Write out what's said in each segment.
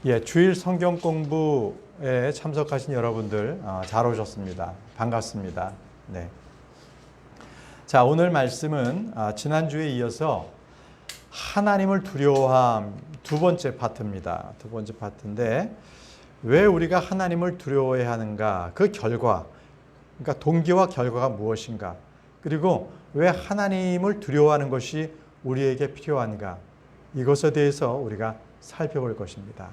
예, 주일 성경 공부에 참석하신 여러분들 잘 오셨습니다. 반갑습니다. 네. 자, 오늘 말씀은 지난주에 이어서 하나님을 두려워함 두 번째 파트입니다. 두 번째 파트인데 왜 우리가 하나님을 두려워해야 하는가? 그 결과, 그러니까 동기와 결과가 무엇인가? 그리고 왜 하나님을 두려워하는 것이 우리에게 필요한가? 이것에 대해서 우리가 살펴볼 것입니다.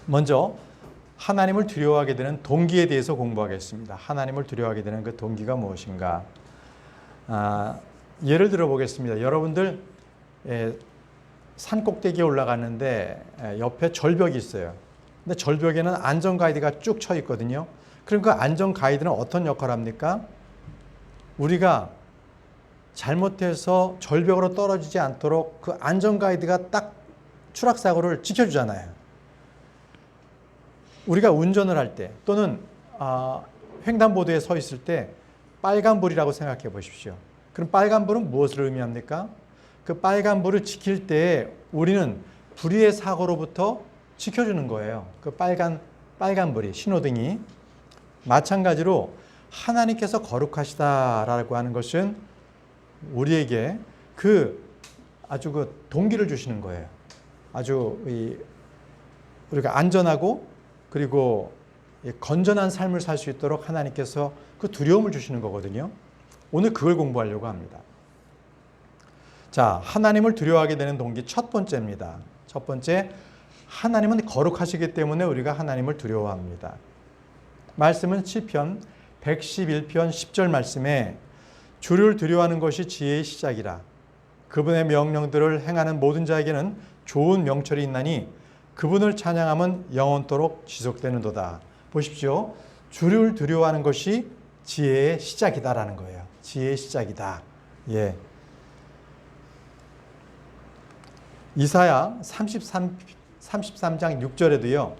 먼저 하나님을 두려워하게 되는 동기에 대해서 공부하겠습니다. 하나님을 두려워하게 되는 그 동기가 무엇인가? 예를 들어 보겠습니다. 여러분들 산 꼭대기에 올라갔는데 옆에 절벽이 있어요. 근데 절벽에는 안전 가이드가 쭉 쳐 있거든요. 그럼 그 안전 가이드는 어떤 역할을 합니까? 우리가 잘못해서 절벽으로 떨어지지 않도록 그 안전 가이드가 딱 추락사고를 지켜주잖아요. 우리가 운전을 할 때 또는 횡단보도에 서 있을 때 빨간불이라고 생각해 보십시오. 그럼 빨간불은 무엇을 의미합니까? 그 빨간불을 지킬 때 우리는 불의의 사고로부터 지켜주는 거예요. 그 빨간불이, 신호등이. 마찬가지로 하나님께서 거룩하시다라고 하는 것은 우리에게 아주 그 동기를 주시는 거예요. 아주 우리가 안전하고 그리고 건전한 삶을 살 수 있도록 하나님께서 그 두려움을 주시는 거거든요. 오늘 그걸 공부하려고 합니다. 자, 하나님을 두려워하게 되는 동기 첫 번째입니다. 첫 번째, 하나님은 거룩하시기 때문에 우리가 하나님을 두려워합니다. 말씀은 시편 111편 10절 말씀에 주를 두려워하는 것이 지혜의 시작이라. 그분의 명령들을 행하는 모든 자에게는 좋은 명철이 있나니 그분을 찬양하면 영원토록 지속되는도다. 보십시오. 주를 두려워하는 것이 지혜의 시작이다라는 거예요. 지혜의 시작이다. 예. 이사야 33장 6절에도요.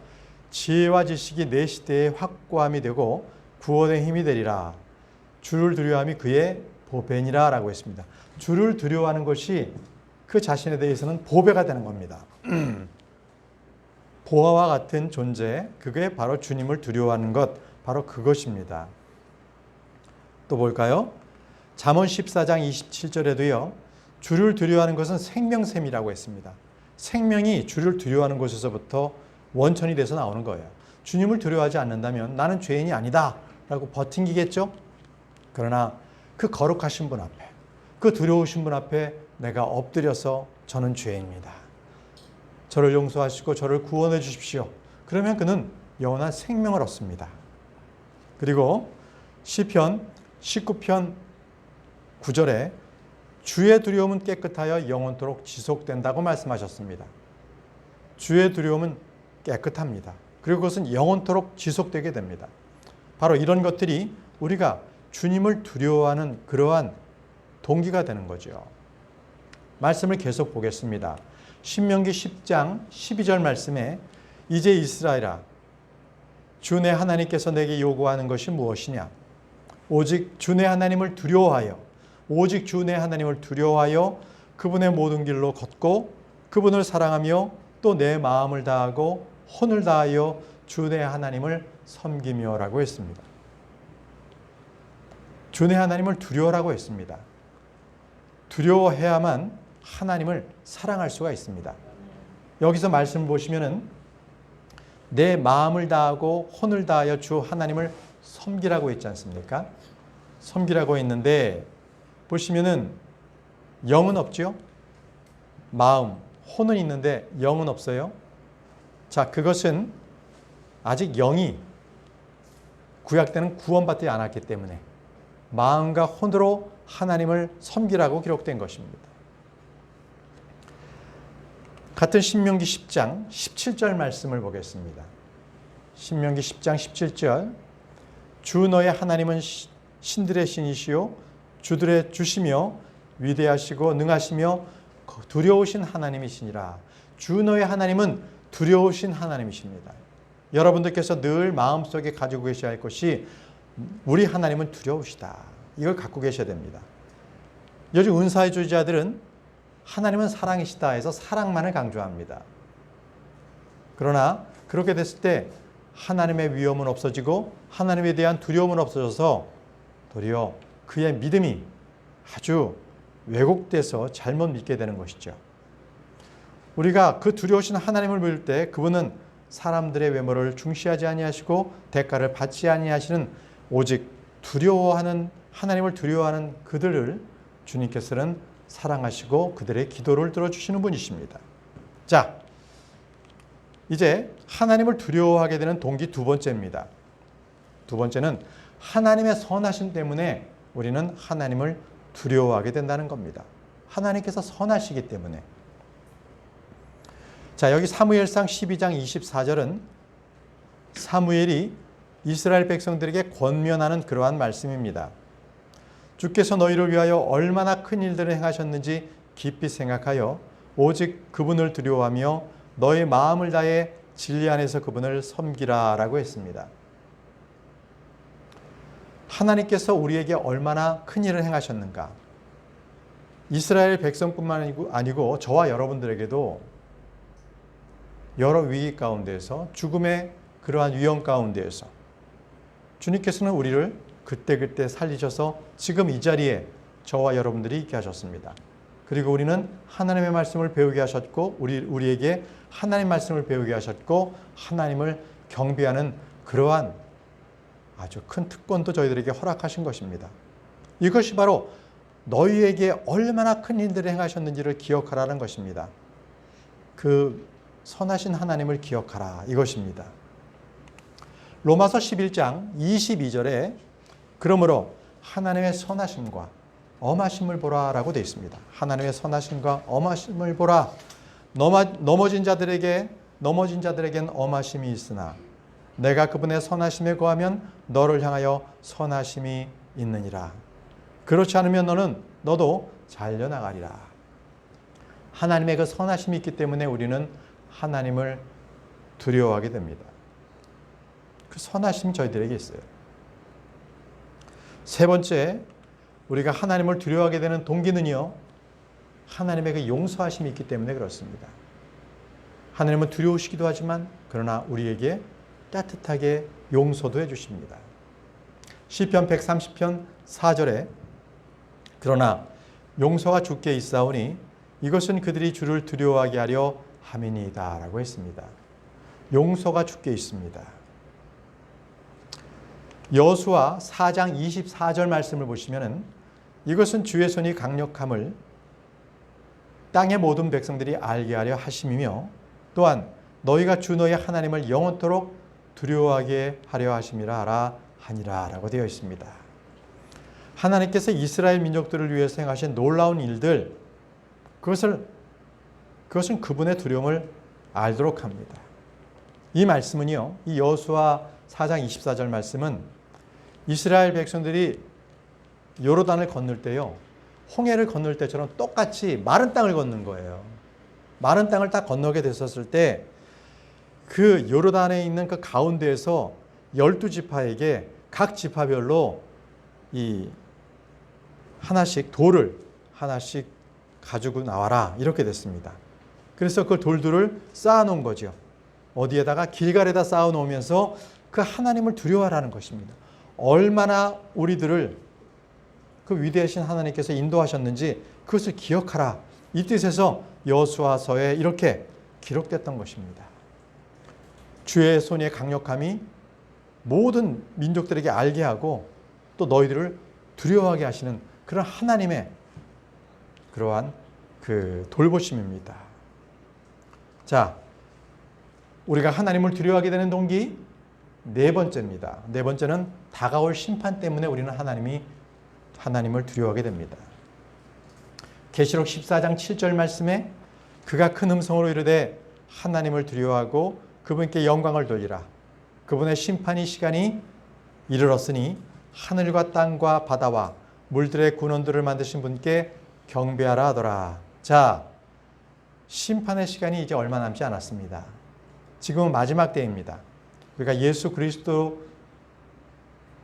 지혜와 지식이 내 시대의 확고함이 되고 구원의 힘이 되리라. 주를 두려워함이 그의 보배니라 라고 했습니다. 주를 두려워하는 것이 그 자신에 대해서는 보배가 되는 겁니다. 보화와 같은 존재, 그게 바로 주님을 두려워하는 것, 바로 그것입니다. 또 볼까요? 잠언 14장 27절에도요. 주를 두려워하는 것은 생명샘이라고 했습니다. 생명이 주를 두려워하는 곳에서부터 원천이 돼서 나오는 거예요. 주님을 두려워하지 않는다면 나는 죄인이 아니다 라고 버팅기겠죠? 그러나 그 거룩하신 분 앞에, 그 두려우신 분 앞에 내가 엎드려서 저는 죄인입니다. 저를 용서하시고 저를 구원해 주십시오. 그러면 그는 영원한 생명을 얻습니다. 그리고 시편 19편 9절에 주의 두려움은 깨끗하여 영원토록 지속된다고 말씀하셨습니다. 주의 두려움은 깨끗합니다. 그리고 그것은 영원토록 지속되게 됩니다. 바로 이런 것들이 우리가 주님을 두려워하는 그러한 동기가 되는 거죠. 말씀을 계속 보겠습니다. 신명기 10장 12절 말씀에 이제 이스라엘아 주 내 하나님께서 내게 요구하는 것이 무엇이냐? 오직 주 내 하나님을 두려워하여 오직 주 내 하나님을 두려워하여 그분의 모든 길로 걷고 그분을 사랑하며 또 내 마음을 다하고 혼을 다하여 주 내 하나님을 섬기며 라고 했습니다. 주 내 하나님을 두려워라고 했습니다. 두려워해야만 하나님을 사랑할 수가 있습니다. 여기서 말씀 보시면은 내 마음을 다하고 혼을 다하여 주 하나님을 섬기라고 했지 않습니까? 섬기라고 했는데 보시면은 영은 없죠? 마음, 혼은 있는데 영은 없어요. 자, 그것은 아직 영이 구약 때는 구원받지 않았기 때문에 마음과 혼으로 하나님을 섬기라고 기록된 것입니다. 같은 신명기 10장 17절 말씀을 보겠습니다. 신명기 10장 17절 주 너의 하나님은 신들의 신이시요 주들의 주시며 위대하시고 능하시며 두려우신 하나님이시니라. 주 너의 하나님은 두려우신 하나님이십니다. 여러분들께서 늘 마음속에 가지고 계셔야 할 것이 우리 하나님은 두려우시다. 이걸 갖고 계셔야 됩니다. 요즘 은사의 주자들은 하나님은 사랑이시다 해서 사랑만을 강조합니다. 그러나 그렇게 됐을 때 하나님의 위험은 없어지고 하나님에 대한 두려움은 없어져서 도리어 그의 믿음이 아주 왜곡돼서 잘못 믿게 되는 것이죠. 우리가 그 두려우신 하나님을 믿을 때 그분은 사람들의 외모를 중시하지 아니하시고 대가를 받지 아니하시는 오직 두려워하는 하나님을 두려워하는 그들을 주님께서는 사랑하시고 그들의 기도를 들어주시는 분이십니다. 자, 이제 하나님을 두려워하게 되는 동기 두 번째입니다. 두 번째는 하나님의 선하심 때문에 우리는 하나님을 두려워하게 된다는 겁니다. 하나님께서 선하시기 때문에. 자, 여기 사무엘상 12장 24절은 사무엘이 이스라엘 백성들에게 권면하는 그러한 말씀입니다. 주께서 너희를 위하여 얼마나 큰 일들을 행하셨는지 깊이 생각하여 오직 그분을 두려워하며 너의 마음을 다해 진리 안에서 그분을 섬기라 라고 했습니다. 하나님께서 우리에게 얼마나 큰 일을 행하셨는가. 이스라엘 백성뿐만 아니고 저와 여러분들에게도 여러 위기 가운데에서 죽음의 그러한 위험 가운데에서 주님께서는 우리를 그때그때 살리셔서 지금 이 자리에 저와 여러분들이 있게 하셨습니다. 그리고 우리는 하나님의 말씀을 배우게 하셨고 우리에게 하나님 말씀을 배우게 하셨고 하나님을 경배하는 그러한 아주 큰 특권도 저희들에게 허락하신 것입니다. 이것이 바로 너희에게 얼마나 큰 일들을 행하셨는지를 기억하라는 것입니다. 그 선하신 하나님을 기억하라 이것입니다. 로마서 11장 22절에 그러므로 하나님의 선하심과 엄하심을 보라라고 되어 있습니다. 하나님의 선하심과 엄하심을 보라. 넘어진 자들에겐 엄하심이 있으나 내가 그분의 선하심에 거하면 너를 향하여 선하심이 있느니라. 그렇지 않으면 너도 잘려나가리라. 하나님의 그 선하심이 있기 때문에 우리는 하나님을 두려워하게 됩니다. 그 선하심이 저희들에게 있어요. 세 번째, 우리가 하나님을 두려워하게 되는 동기는요, 하나님의 그 용서하심이 있기 때문에 그렇습니다. 하나님은 두려우시기도 하지만 그러나 우리에게 따뜻하게 용서도 해주십니다. 시편 130편 4절에 그러나 용서가 주께 있사오니 이것은 그들이 주를 두려워하게 하려 함이니이다 라고 했습니다. 용서가 주께 있습니다. 여호수아 4장 24절 말씀을 보시면 이것은 주의 손이 강력함을 땅의 모든 백성들이 알게 하려 하심이며 또한 너희가 주 너희 하나님을 영원토록 두려워하게 하려 하심이라 하라 하니라 라고 되어 있습니다. 하나님께서 이스라엘 민족들을 위해서 행하신 놀라운 일들, 그것은 그분의 두려움을 알도록 합니다. 이 말씀은요, 이 여호수아 4장 24절 말씀은 이스라엘 백성들이 요르단을 건널 때요, 홍해를 건널 때처럼 똑같이 마른 땅을 걷는 거예요. 마른 땅을 딱 건너게 됐었을 때 그 요르단에 있는 그 가운데에서 12지파에게 각 지파별로 이 하나씩 돌을 하나씩 가지고 나와라 이렇게 됐습니다. 그래서 그 돌들을 쌓아놓은 거죠. 어디에다가 길갈에다 쌓아놓으면서 그 하나님을 두려워하라는 것입니다. 얼마나 우리들을 그 위대하신 하나님께서 인도하셨는지 그것을 기억하라. 이 뜻에서 여호수아서에 이렇게 기록됐던 것입니다. 주의 손의 강력함이 모든 민족들에게 알게 하고 또 너희들을 두려워하게 하시는 그런 하나님의 그러한 그 돌보심입니다. 자, 우리가 하나님을 두려워하게 되는 동기 네 번째입니다. 네 번째는 다가올 심판 때문에 우리는 하나님을 두려워하게 됩니다. 계시록 14장 7절 말씀에 그가 큰 음성으로 이르되 하나님을 두려워하고 그분께 영광을 돌리라. 그분의 심판의 시간이 이르렀으니 하늘과 땅과 바다와 물들의 군원들을 만드신 분께 경배하라 하더라. 자, 심판의 시간이 이제 얼마 남지 않았습니다. 지금은 마지막 때입니다. 우리가 예수 그리스도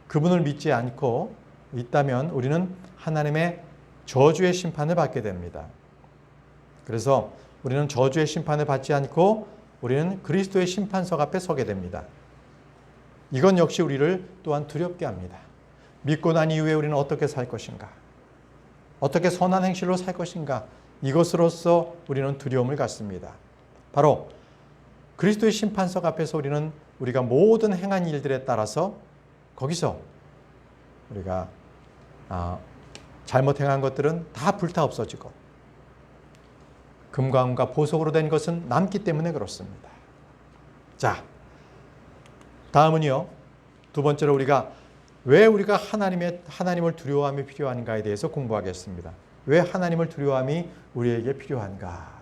그분을 믿지 않고 있다면 우리는 하나님의 저주의 심판을 받게 됩니다. 그래서 우리는 저주의 심판을 받지 않고 우리는 그리스도의 심판석 앞에 서게 됩니다. 이건 역시 우리를 또한 두렵게 합니다. 믿고 난 이후에 우리는 어떻게 살 것인가? 어떻게 선한 행실로 살 것인가? 이것으로서 우리는 두려움을 갖습니다. 바로 그리스도의 심판석 앞에서 우리는 우리가 모든 행한 일들에 따라서 거기서 우리가 잘못 행한 것들은 다 불타 없어지고 금과 은과 보석으로 된 것은 남기 때문에 그렇습니다. 자, 다음은요. 두 번째로 왜 우리가 하나님을 두려워함이 필요한가에 대해서 공부하겠습니다. 왜 하나님을 두려워함이 우리에게 필요한가?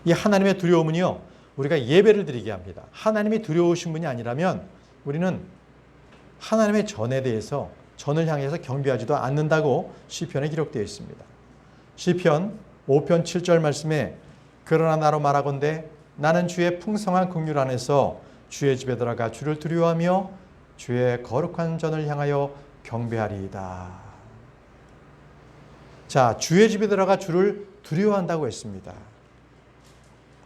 이 하나님의 두려움은요. 우리가 예배를 드리게 합니다. 하나님이 두려우신 분이 아니라면 우리는 하나님의 전에 대해서 전을 향해서 경배하지도 않는다고 시편에 기록되어 있습니다. 시편 5편 7절 말씀에 그러나 나로 말하건대 나는 주의 풍성한 긍휼 안에서 주의 집에 들어가 주를 두려워하며 주의 거룩한 전을 향하여 경배하리이다. 자, 주의 집에 들어가 주를 두려워한다고 했습니다.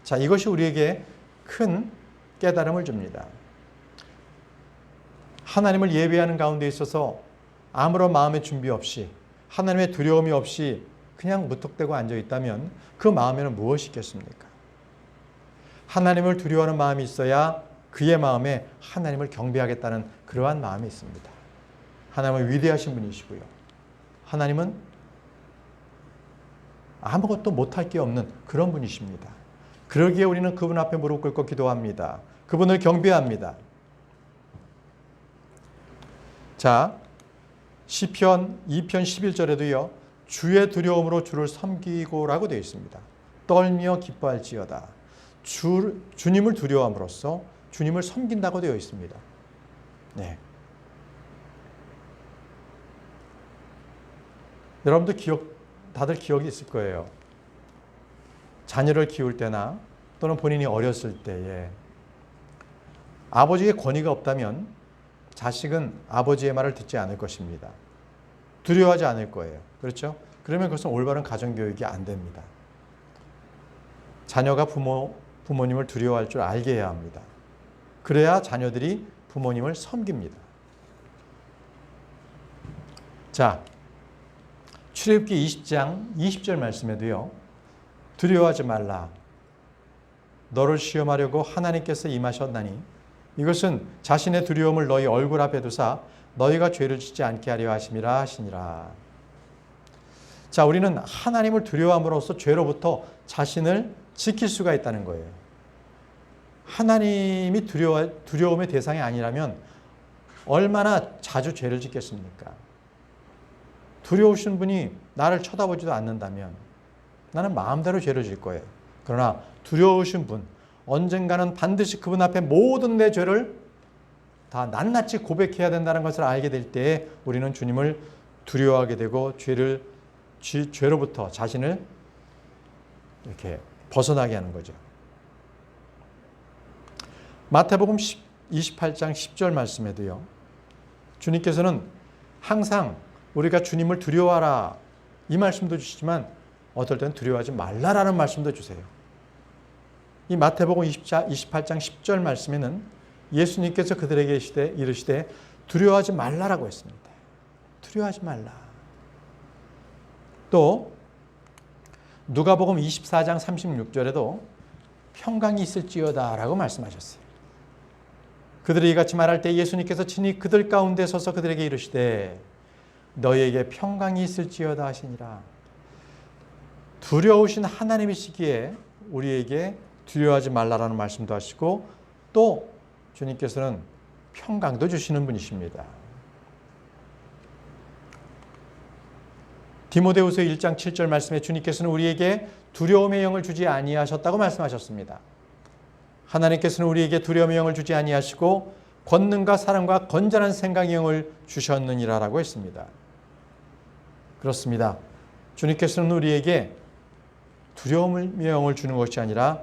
자, 이것이 우리에게 큰 깨달음을 줍니다. 하나님을 예배하는 가운데 있어서 아무런 마음의 준비 없이 하나님의 두려움이 없이 그냥 무턱대고 앉아 있다면 그 마음에는 무엇이 있겠습니까? 하나님을 두려워하는 마음이 있어야 그의 마음에 하나님을 경배하겠다는 그러한 마음이 있습니다. 하나님은 위대하신 분이시고요. 하나님은 아무것도 못할 게 없는 그런 분이십니다. 그러기에 우리는 그분 앞에 무릎 꿇고 기도합니다. 그분을 경배합니다. 자, 시편 2편 11절에도요. 주의 두려움으로 주를 섬기고라고 되어 있습니다. 떨며 기뻐할지어다. 주님을 두려워함으로써 주님을 섬긴다고 되어 있습니다. 네. 여러분도 다들 기억이 있을 거예요. 자녀를 키울 때나 또는 본인이 어렸을 때에 아버지의 권위가 없다면 자식은 아버지의 말을 듣지 않을 것입니다. 두려워하지 않을 거예요. 그렇죠? 그러면 그것은 올바른 가정교육이 안 됩니다. 자녀가 부모님을 두려워할 줄 알게 해야 합니다. 그래야 자녀들이 부모님을 섬깁니다. 자, 출애굽기 20장 20절 말씀에도요. 두려워하지 말라. 너를 시험하려고 하나님께서 임하셨나니 이것은 자신의 두려움을 너희 얼굴 앞에 두사 너희가 죄를 짓지 않게 하려 하심이라 하시니라. 자, 우리는 하나님을 두려워함으로써 죄로부터 자신을 지킬 수가 있다는 거예요. 하나님이 두려움의 대상이 아니라면 얼마나 자주 죄를 짓겠습니까? 두려우신 분이 나를 쳐다보지도 않는다면 나는 마음대로 죄를 질 거예요. 그러나 두려우신 분, 언젠가는 반드시 그분 앞에 모든 내 죄를 다 낱낱이 고백해야 된다는 것을 알게 될 때에 우리는 주님을 두려워하게 되고 죄로부터 자신을 이렇게 벗어나게 하는 거죠. 마태복음 28장 10절 말씀에도요. 주님께서는 항상 우리가 주님을 두려워하라 이 말씀도 주시지만 어떨 때는 두려워하지 말라라는 말씀도 주세요. 이 마태복음 28장 10절 말씀에는 예수님께서 그들에게 이르시되 두려워하지 말라라고 했습니다. 두려워하지 말라. 또 누가복음 24장 36절에도 평강이 있을지어다 라고 말씀하셨어요. 그들이 이같이 말할 때 예수님께서 친히 그들 가운데 서서 그들에게 이르시되 너희에게 평강이 있을지어다 하시니라. 두려우신 하나님이시기에 우리에게 두려워하지 말라라는 말씀도 하시고 또 주님께서는 평강도 주시는 분이십니다. 디모데후서 1장 7절 말씀에 주님께서는 우리에게 두려움의 영을 주지 아니하셨다고 말씀하셨습니다. 하나님께서는 우리에게 두려움의 영을 주지 아니하시고 권능과 사랑과 건전한 생각의 영을 주셨느니라라고 했습니다. 그렇습니다. 주님께서는 우리에게 두려움의 영을 주는 것이 아니라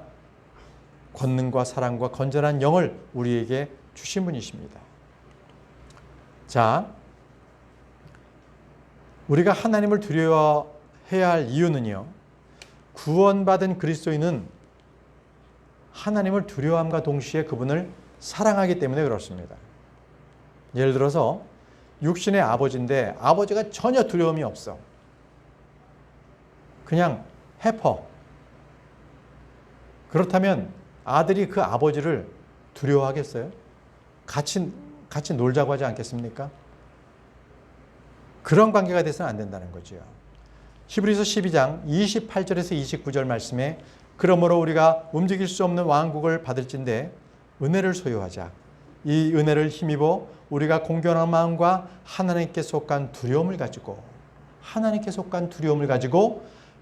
권능과 사랑과 건전한 영을 우리에게 주신 분이십니다. 자, 우리가 하나님을 두려워해야 할 이유는요. 구원받은 그리스도인은 하나님을 두려워함과 동시에 그분을 사랑하기 때문에 그렇습니다. 예를 들어서 육신의 아버지인데 아버지가 전혀 두려움이 없어. 그냥 해퍼. 그렇다면 아들이 그 아버지를 두려워하겠어요? 같이 놀자고 하지 않겠습니까? 그런 관계가 돼서는 안 된다는 거죠. 히브리서 12장 28절에서 29절 말씀에 그러므로 우리가 움직일 수 없는 왕국을 받을진대 은혜를 소유하자. 이 은혜를 힘입어 우리가 공경한 마음과 하나님께 속한 두려움을 가지고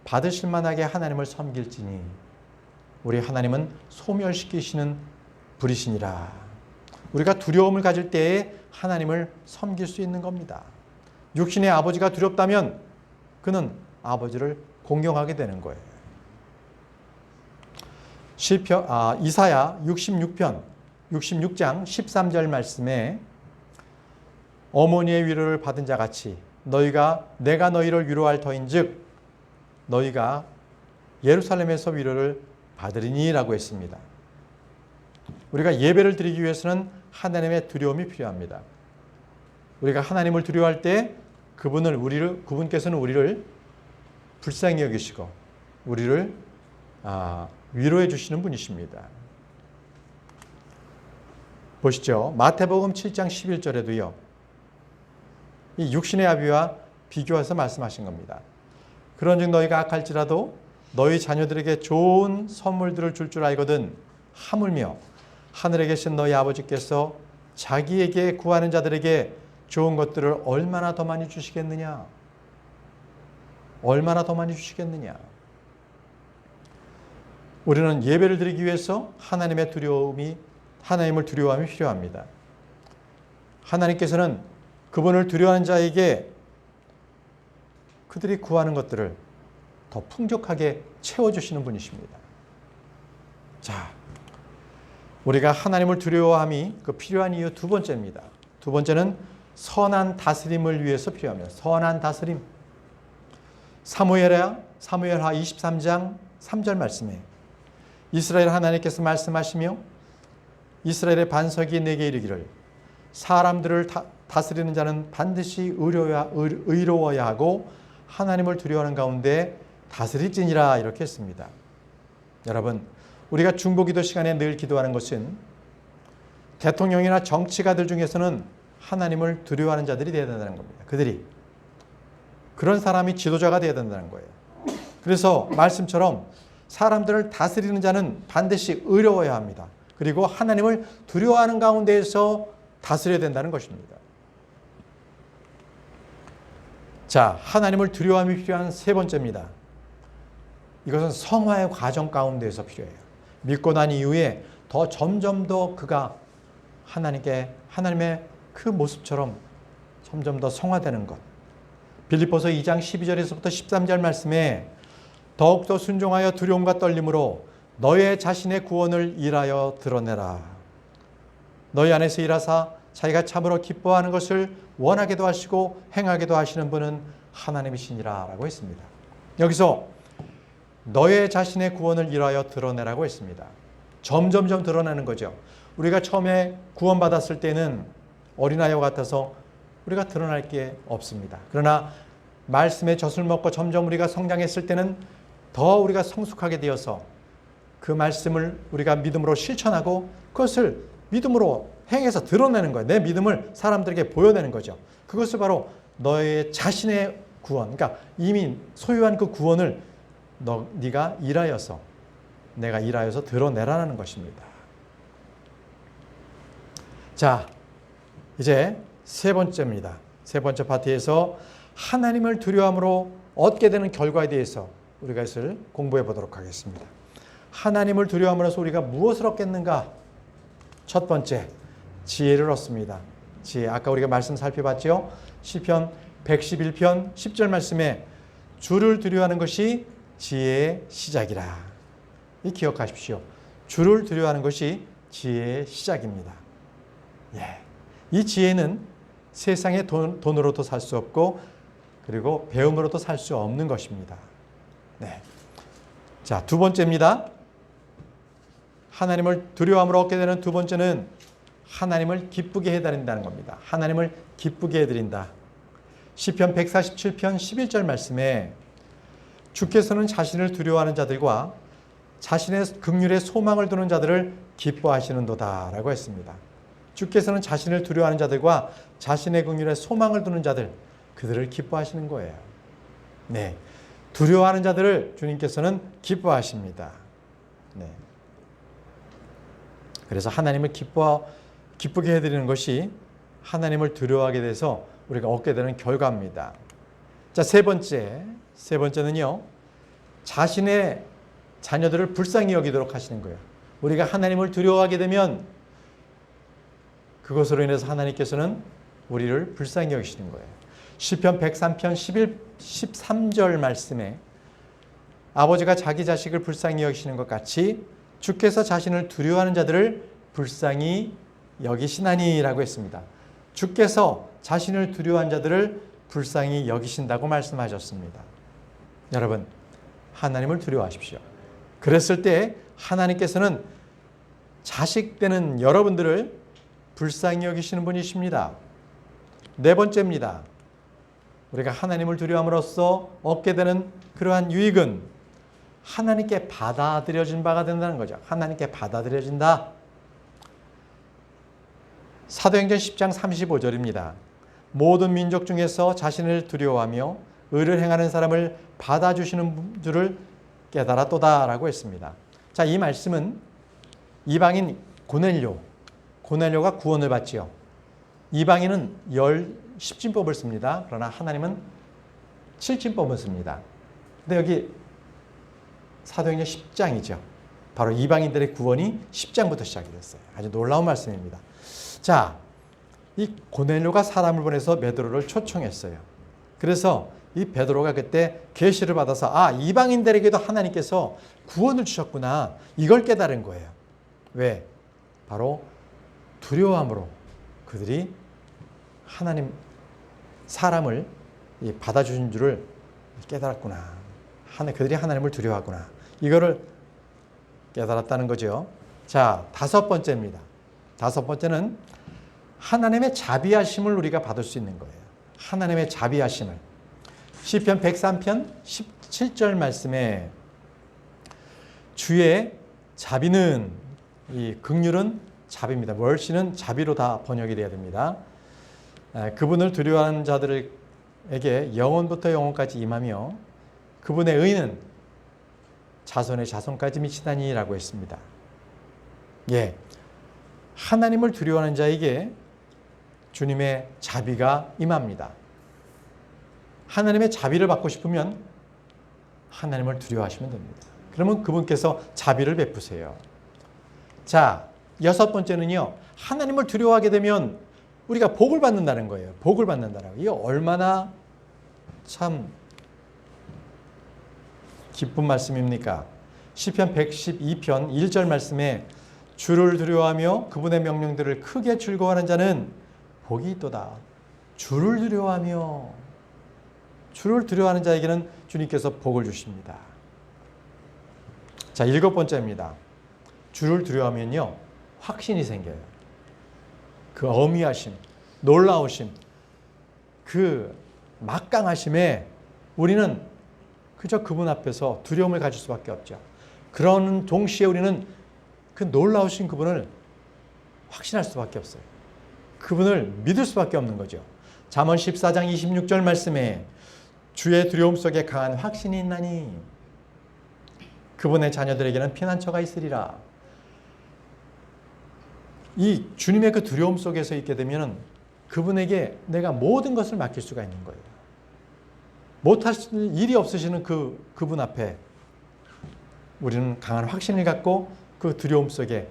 받으실 만하게 하나님을 섬길지니 우리 하나님은 소멸시키시는 분이시니라. 우리가 두려움을 가질 때에 하나님을 섬길 수 있는 겁니다. 육신의 아버지가 두렵다면 그는 아버지를 공경하게 되는 거예요. 이사야 66장 13절 말씀에 어머니의 위로를 받은 자 같이 내가 너희를 위로할 터인즉 너희가 예루살렘에서 위로를 받으리니 라고 했습니다. 우리가 예배를 드리기 위해서는 하나님의 두려움이 필요합니다. 우리가 하나님을 두려워할 때 그분께서는 우리를 불쌍히 여기시고 우리를 위로해 주시는 분이십니다. 보시죠. 마태복음 7장 11절에도요. 이 육신의 아비와 비교해서 말씀하신 겁니다. 그런즉 너희가 악할지라도 너희 자녀들에게 좋은 선물들을 줄 알거든 하물며 하늘에 계신 너희 아버지께서 자기에게 구하는 자들에게 좋은 것들을 얼마나 더 많이 주시겠느냐. 우리는 예배를 드리기 위해서 하나님을 두려워함이 필요합니다. 하나님께서는 그분을 두려워하는 자에게 그들이 구하는 것들을 더 풍족하게 채워주시는 분이십니다. 자, 우리가 하나님을 두려워함이 필요한 이유 두 번째입니다. 두 번째는 선한 다스림을 위해서 필요합니다. 선한 다스림. 사무엘하 23장 3절 말씀에 이스라엘 하나님께서 말씀하시며 이스라엘의 반석이 내게 이르기를 사람들을 다스리는 자는 반드시 의로워야 하고 하나님을 두려워하는 가운데 다스릴지니라 이렇게 했습니다. 여러분, 우리가 중보기도 시간에 늘 기도하는 것은 대통령이나 정치가들 중에서는 하나님을 두려워하는 자들이 되어야 된다는 겁니다. 그런 사람이 지도자가 되어야 된다는 거예요. 그래서 말씀처럼 사람들을 다스리는 자는 반드시 의로워야 합니다. 그리고 하나님을 두려워하는 가운데에서 다스려야 된다는 것입니다. 자, 하나님을 두려워함이 필요한 세 번째입니다. 이것은 성화의 과정 가운데에서 필요해요. 믿고 난 이후에 점점 더 그가 하나님의 그 모습처럼 점점 더 성화되는 것. 빌립보서 2장 12절에서부터 13절 말씀에 더욱더 순종하여 두려움과 떨림으로 너의 자신의 구원을 일하여 드러내라. 너희 안에서 일하사 자기가 참으로 기뻐하는 것을 원하게도 하시고 행하게도 하시는 분은 하나님이시니라 라고 했습니다. 여기서 너의 자신의 구원을 일하여 드러내라고 했습니다. 점점점 드러나는 거죠. 우리가 처음에 구원받았을 때는 어린아이와 같아서 우리가 드러날 게 없습니다. 그러나 말씀의 젖을 먹고 점점 우리가 성장했을 때는 더 우리가 성숙하게 되어서 그 말씀을 우리가 믿음으로 실천하고 그것을 믿음으로 행해서 드러내는 거예요. 내 믿음을 사람들에게 보여내는 거죠. 그것을 바로 너의 자신의 구원, 그러니까 이미 소유한 그 구원을 내가 일하여서 드러내라는 것입니다. 자, 이제 세 번째입니다. 세 번째 파트에서 하나님을 두려움으로 얻게 되는 결과에 대해서 우리가 이것을 공부해 보도록 하겠습니다. 하나님을 두려움으로써 우리가 무엇을 얻겠는가? 첫 번째, 지혜를 얻습니다. 지혜, 아까 우리가 말씀 살펴봤죠? 시편 111편 10절 말씀에 주를 두려워하는 것이 지혜의 시작이라. 이 기억하십시오. 주를 두려워하는 것이 지혜의 시작입니다. 이 지혜는 세상의 돈으로도 살 수 없고 그리고 배움으로도 살 수 없는 것입니다. 자, 두 번째입니다. 하나님을 두려움으로 얻게 되는 두 번째는 하나님을 기쁘게 해드린다는 겁니다. 하나님을 기쁘게 해드린다. 시편 147편 11절 말씀에 주께서는 자신을 두려워하는 자들과 자신의 긍휼에 소망을 두는 자들을 기뻐하시는도다 라고 했습니다. 주께서는 자신을 두려워하는 자들과 자신의 긍휼에 소망을 두는 자들, 그들을 기뻐하시는 거예요. 네, 두려워하는 자들을 주님께서는 기뻐하십니다. 네. 그래서 하나님을 기쁘게 해드리는 것이 하나님을 두려워하게 돼서 우리가 얻게 되는 결과입니다. 자, 세 번째는요, 자신의 자녀들을 불쌍히 여기도록 하시는 거예요. 우리가 하나님을 두려워하게 되면 그것으로 인해서 하나님께서는 우리를 불쌍히 여기시는 거예요. 시편 103편 13절 말씀에 아버지가 자기 자식을 불쌍히 여기시는 것 같이 주께서 자신을 두려워하는 자들을 불쌍히 여기시나니라고 했습니다. 주께서 자신을 두려워한 자들을 불쌍히 여기신다고 말씀하셨습니다. 여러분, 하나님을 두려워하십시오. 그랬을 때 하나님께서는 자식 되는 여러분들을 불쌍히 여기시는 분이십니다. 네 번째입니다. 우리가 하나님을 두려움으로써 얻게 되는 그러한 유익은 하나님께 받아들여진 바가 된다는 거죠. 하나님께 받아들여진다. 사도행전 10장 35절입니다. 모든 민족 중에서 자신을 두려워하며 의를 행하는 사람을 받아주시는 줄을 깨달았도다라고 했습니다. 자, 이 말씀은 이방인 고넬료가 구원을 받지요. 이방인은 10진법을 씁니다. 그러나 하나님은 7진법을 씁니다. 근데 여기 사도행전 10장이죠. 바로 이방인들의 구원이 10장부터 시작이 됐어요. 아주 놀라운 말씀입니다. 자, 이 고넬료가 사람을 보내서 베드로를 초청했어요. 그래서 이 베드로가 그때 계시를 받아서 이방인들에게도 하나님께서 구원을 주셨구나, 이걸 깨달은 거예요. 왜? 바로 두려움으로 그들이 하나님 사람을 받아주신 줄을 깨달았구나. 그들이 하나님을 두려워하구나. 이거를 깨달았다는 거죠. 자, 다섯 번째입니다. 다섯 번째는 하나님의 자비하심을 우리가 받을 수 있는 거예요. 하나님의 자비하심을. 시편 103편 17절 말씀에 주의 자비는, 이 긍휼은 자비입니다. mercy는 자비로 다 번역이 되어야 됩니다. 그분을 두려워하는 자들에게 영원부터 영원까지 임하며 그분의 의는 자손의 자손까지 미치다니라고 했습니다. 예, 하나님을 두려워하는 자에게 주님의 자비가 임합니다. 하나님의 자비를 받고 싶으면 하나님을 두려워하시면 됩니다. 그러면 그분께서 자비를 베푸세요. 자, 여섯 번째는요, 하나님을 두려워하게 되면 우리가 복을 받는다는 거예요. 복을 받는다라고. 이게 얼마나 참 기쁜 말씀입니까? 시편 112편 1절 말씀에 주를 두려워하며 그분의 명령들을 크게 즐거워하는 자는 복이 있도다. 주를 두려워하는 자에게는 주님께서 복을 주십니다. 자, 일곱 번째입니다. 주를 두려워하면요, 확신이 생겨요. 그 어미하심, 놀라우심, 그 막강하심에 우리는 그저 그분 앞에서 두려움을 가질 수밖에 없죠. 그런 동시에 우리는 그 놀라우신 그분을 확신할 수밖에 없어요. 그분을 믿을 수밖에 없는 거죠. 잠언 14장 26절 말씀에 주의 두려움 속에 강한 확신이 있나니 그분의 자녀들에게는 피난처가 있으리라. 이 주님의 그 두려움 속에서 있게 되면 그분에게 내가 모든 것을 맡길 수가 있는 거예요. 못하실 일이 없으시는 그분 앞에 우리는 강한 확신을 갖고 그 두려움 속에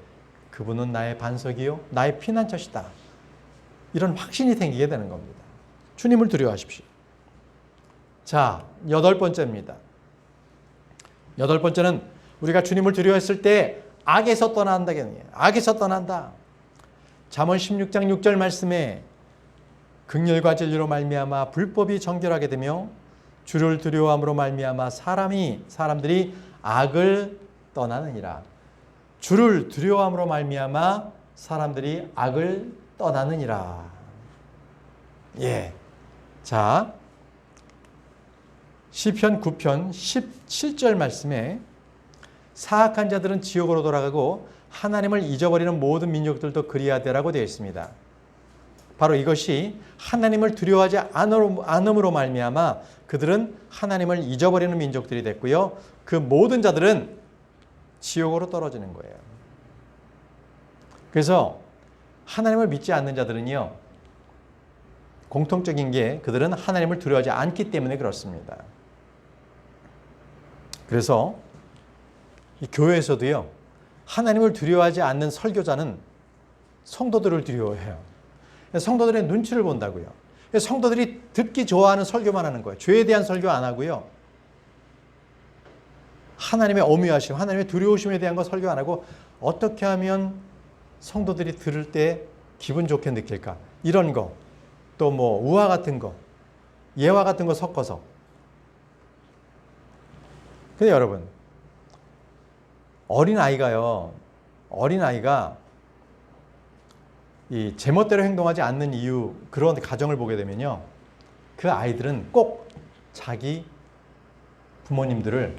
그분은 나의 반석이요 나의 피난처시다, 이런 확신이 생기게 되는 겁니다. 주님을 두려워하십시오. 자, 여덟 번째입니다. 여덟 번째는 우리가 주님을 두려워했을 때 악에서 떠난다겠네요. 악에서 떠난다. 잠언 16장 6절 말씀에 긍휼과 진리로 말미암아 불법이 정결하게 되며 주를 두려워함으로 말미암아 사람들이 악을 떠나느니라. 주를 두려워함으로 말미암아 사람들이 악을 떠나느니라. 예. 자, 시편 9편 17절 말씀에 사악한 자들은 지옥으로 돌아가고 하나님을 잊어버리는 모든 민족들도 그리하되라고 되어 있습니다. 바로 이것이 하나님을 두려워하지 않음으로 말미암아 그들은 하나님을 잊어버리는 민족들이 됐고요. 그 모든 자들은 지옥으로 떨어지는 거예요. 그래서 하나님을 믿지 않는 자들은요, 공통적인 게 그들은 하나님을 두려워하지 않기 때문에 그렇습니다. 그래서 이 교회에서도요, 하나님을 두려워하지 않는 설교자는 성도들을 두려워해요. 성도들의 눈치를 본다고요. 성도들이 듣기 좋아하는 설교만 하는 거예요. 죄에 대한 설교 안 하고요. 하나님의 어미하심, 하나님의 두려우심에 대한 거 설교 안 하고 어떻게 하면 성도들이 들을 때 기분 좋게 느낄까? 이런 거, 또 뭐 우화 같은 거, 예화 같은 거 섞어서. 근데 여러분, 어린아이가 이 제멋대로 행동하지 않는 이유, 그런 가정을 보게 되면요, 그 아이들은 꼭 자기 부모님들을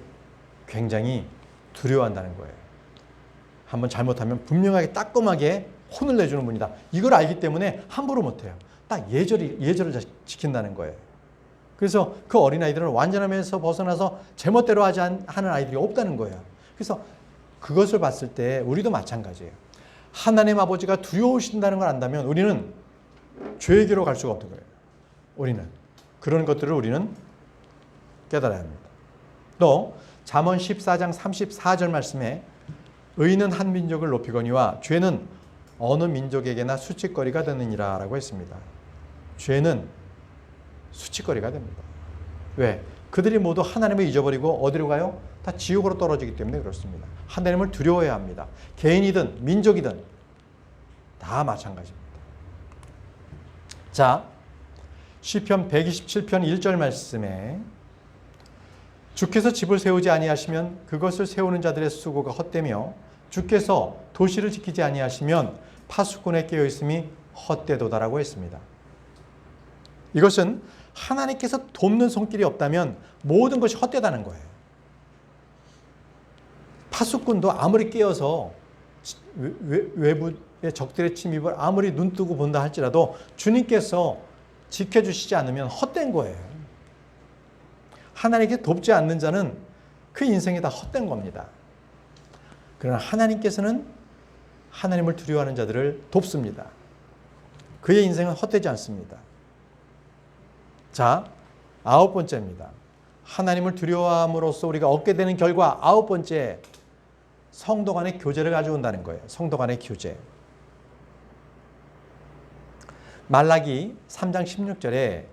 굉장히 두려워한다는 거예요. 한번 잘못하면 분명하게 따끔하게 혼을 내주는 분이다. 이걸 알기 때문에 함부로 못해요. 딱 예절을 지킨다는 거예요. 그래서 그 어린아이들은 완전함에서 벗어나서 제멋대로 하는 아이들이 없다는 거예요. 그래서 그것을 봤을 때 우리도 마찬가지예요. 하나님 아버지가 두려우신다는 걸 안다면 우리는 죄에게로 갈 수가 없는 거예요. 우리는 그런 것들을 우리는 깨달아야 합니다. 또 잠언 14장 34절 말씀에 의는 한 민족을 높이거니와 죄는 어느 민족에게나 수치거리가 되느니라 라고 했습니다. 죄는 수치거리가 됩니다. 왜? 그들이 모두 하나님을 잊어버리고 어디로 가요? 다 지옥으로 떨어지기 때문에 그렇습니다. 하나님을 두려워해야 합니다. 개인이든 민족이든 다 마찬가지입니다. 자, 시편 127편 1절 말씀에 주께서 집을 세우지 아니하시면 그것을 세우는 자들의 수고가 헛되며 주께서 도시를 지키지 아니하시면 파수꾼에 깨어 있음이 헛되도다라고 했습니다. 이것은 하나님께서 돕는 손길이 없다면 모든 것이 헛되다는 거예요. 파수꾼도 아무리 깨어서 외부의 적들의 침입을 아무리 눈뜨고 본다 할지라도 주님께서 지켜주시지 않으면 헛된 거예요. 하나님께 돕지 않는 자는 그 인생이 다 헛된 겁니다. 그러나 하나님께서는 하나님을 두려워하는 자들을 돕습니다. 그의 인생은 헛되지 않습니다. 자, 9번째입니다. 하나님을 두려워함으로써 우리가 얻게 되는 결과 9번째, 성도 간의 교제를 가져온다는 거예요. 성도 간의 교제. 말라기 3장 16절에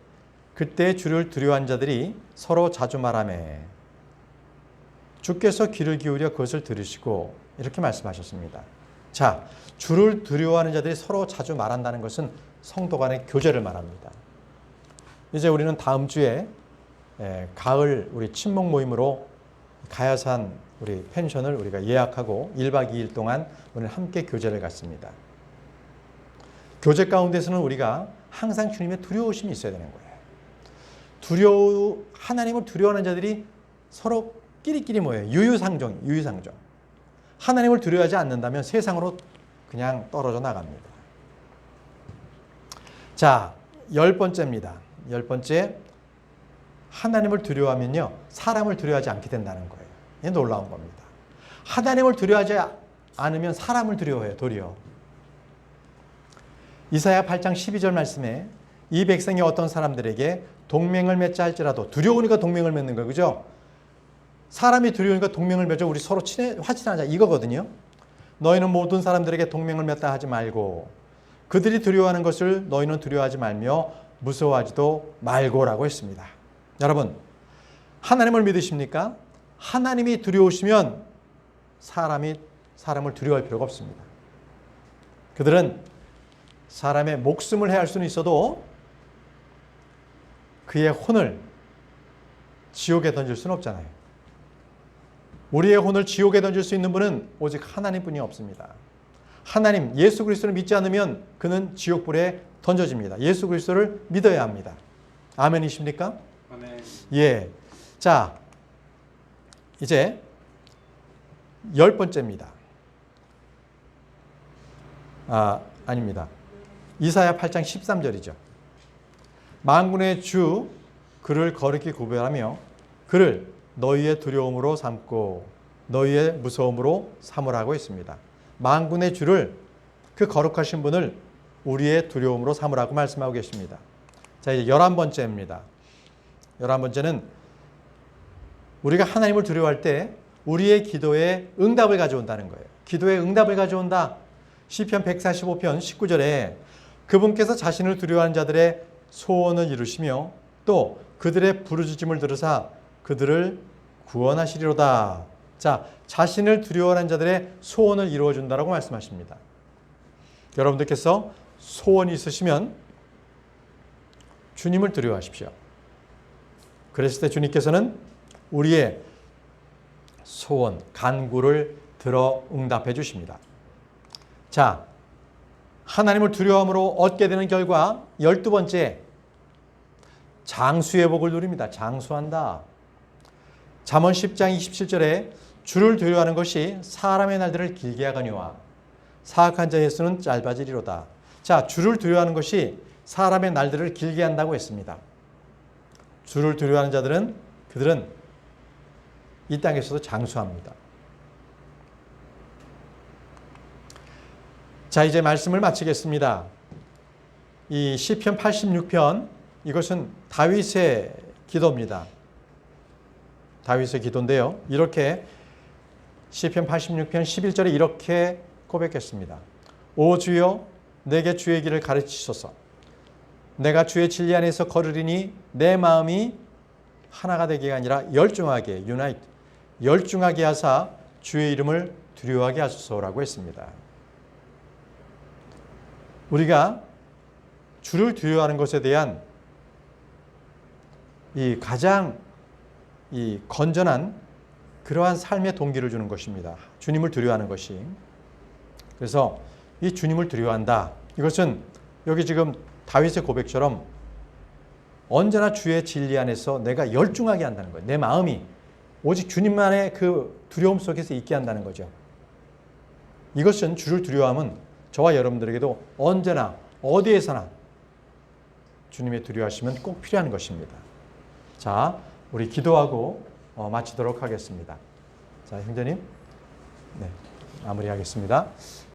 그때 주를 두려워하는 자들이 서로 자주 말하매 주께서 귀를 기울여 그것을 들으시고 이렇게 말씀하셨습니다. 자, 주를 두려워하는 자들이 서로 자주 말한다는 것은 성도 간의 교제를 말합니다. 이제 우리는 다음 주에 가을 우리 친목 모임으로 가야산 우리 펜션을 우리가 예약하고 1박 2일 동안 오늘 함께 교제를 갖습니다. 교제 가운데서는 우리가 항상 주님의 두려우심이 있어야 되는 거예요. 하나님을 두려워하는 자들이 서로 끼리끼리 모여요. 유유상종. 하나님을 두려워하지 않는다면 세상으로 그냥 떨어져 나갑니다. 자, 10번째입니다. 10번째, 하나님을 두려워하면요, 사람을 두려워하지 않게 된다는 거예요. 이게 놀라운 겁니다. 하나님을 두려워하지 않으면 사람을 두려워해요, 도리어. 이사야 8장 12절 말씀에 이 백성이 어떤 사람들에게 동맹을 맺자 할지라도, 두려우니까 동맹을 맺는 거예요. 그죠? 사람이 두려우니까 동맹을 맺어 우리 서로 화친하자 이거거든요. 너희는 모든 사람들에게 동맹을 맺다 하지 말고 그들이 두려워하는 것을 너희는 두려워하지 말며 무서워하지도 말고라고 했습니다. 여러분, 하나님을 믿으십니까? 하나님이 두려우시면 사람을 두려워할 필요가 없습니다. 그들은 사람의 목숨을 해할 수는 있어도 그의 혼을 지옥에 던질 수는 없잖아요. 우리의 혼을 지옥에 던질 수 있는 분은 오직 하나님뿐이 없습니다. 하나님, 예수 그리스도를 믿지 않으면 그는 지옥불에 던져집니다. 예수 그리스도를 믿어야 합니다. 아멘이십니까? 아멘. 예. 자, 이제 10번째입니다. 아닙니다. 이사야 8장 13절이죠. 만군의 주 그를 거룩히 구별하며 그를 너희의 두려움으로 삼고 너희의 무서움으로 삼으라고 했습니다. 만군의 주를, 그 거룩하신 분을 우리의 두려움으로 삼으라고 말씀하고 계십니다. 자, 이제 11번째입니다. 11번째는 우리가 하나님을 두려워할 때 우리의 기도에 응답을 가져온다는 거예요. 기도에 응답을 가져온다. 시편 145편 19절에 그분께서 자신을 두려워하는 자들의 소원을 이루시며 또 그들의 부르짖음을 들으사 그들을 구원하시리로다. 자, 자신을 두려워하는 자들의 소원을 이루어준다라고 말씀하십니다. 여러분들께서 소원이 있으시면 주님을 두려워하십시오. 그랬을 때 주님께서는 우리의 소원, 간구를 들어 응답해 주십니다. 자, 하나님을 두려움으로 얻게 되는 결과 12번째, 장수의 복을 누립니다. 장수한다. 잠언 10장 27절에 주를 두려워하는 것이 사람의 날들을 길게 하거니와 사악한 자의 수는 짧아지리로다. 자, 주를 두려워하는 것이 사람의 날들을 길게 한다고 했습니다. 주를 두려워하는 자들은 그들은 이 땅에서도 장수합니다. 자, 이제 말씀을 마치겠습니다. 이 시편 86편, 이것은 다윗의 기도입니다. 다윗의 기도인데요. 이렇게 시편 86편 11절에 이렇게 고백했습니다. 오 주여, 내게 주의 길을 가르치소서. 내가 주의 진리 안에서 걸으리니 내 마음이 하나가 되기가 아니라 열중하게, 열중하게 하사 주의 이름을 두려워하게 하소서라고 했습니다. 우리가 주를 두려워하는 것에 대한 이 가장 건전한 그러한 삶의 동기를 주는 것입니다. 주님을 두려워하는 것이. 그래서 이 주님을 두려워한다. 이것은 여기 지금 다윗의 고백처럼 언제나 주의 진리 안에서 내가 열중하게 한다는 거예요. 내 마음이 오직 주님만의 그 두려움 속에서 있게 한다는 거죠. 이것은 주를 두려워함은 저와 여러분들에게도 언제나 어디에서나 주님의 두려워하심은 꼭 필요한 것입니다. 자, 우리 기도하고 마치도록 하겠습니다. 자, 형제님, 네, 마무리하겠습니다.